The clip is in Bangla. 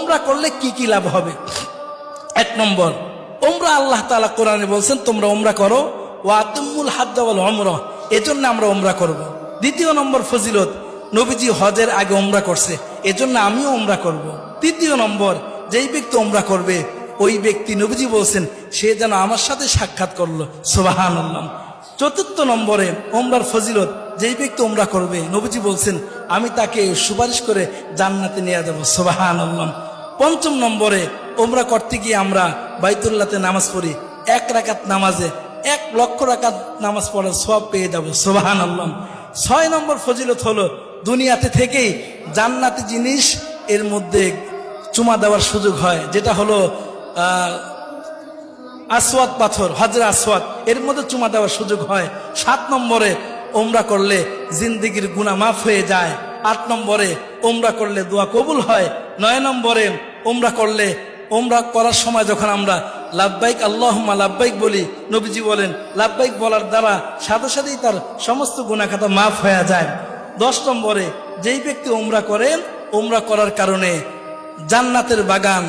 ওমরা করলে কি কি লাভ হবে? 1 নম্বর, ওমরা আল্লাহ তাআলা কোরআনে বলছেন তোমরা ওমরা করো, ওয়া আতিমুল হাজ্জ ওয়াল উমরা, এজন্য আমরা ওমরা করব। 2 নম্বর ফজিলত, নবীজি হজের আগে ওমরা করছে, এজন্য আমিও ওমরা করব। 3 নম্বর, যেই ব্যক্তি ওমরা করবে ওই ব্যক্তি নবীজি বলছেন সে যেন আমার সাথে সাক্ষাৎ করলো, সুবহানাল্লাহ। 4 নম্বরে ওমরার ফজিলত, যেই ব্যক্তি ওমরা করবে নবীজি বলছেন আমি তাকে সুপারিশ করে জান্নাতে নিয়ে যাব, সুবহানাল্লাহ। 5 নম্বরে ওমরা করতে গিয়ে আমরা বাইতুল্লাহতে নামাজ পড়ি, 1 রাকাত নামাজে 1 লক্ষ রাকাত নামাজ পড়ার সওয়াব পেয়ে যাব, সুবহানাল্লাহ। 6 নম্বর ফজিলত হলো দুনিয়াতে থেকেই জান্নাতি জিনিস এর মধ্যে চুমা দেওয়ার সুযোগ হয়, যেটা হলো আসওয়াদ পাথর, হজরে আসওয়াদ, এর মধ্যে চুমা দেওয়ার সুযোগ হয়। 7 নম্বরে ওমরা করলে জিন্দেগির গুনাহ মাফ হয়ে যায়। 8 নম্বরে ওমরা করলে দোয়া কবুল হয়। 9 নম্বরে ওমরা করলে, ওমরা করার সময় যখন আমরা লাব্বাইক আল্লাহুম্মা লাব্বাইক বলি, নবীজি বলেন লাব্বাইক বলার দ্বারা সাথে সাথেই তার সমস্ত গুনাহ খাতা মাফ হয়ে যায়। 10 নম্বরে যেই ব্যক্তি ওমরা করেন, ওমরা করার কারণে জান্নাতের বাগান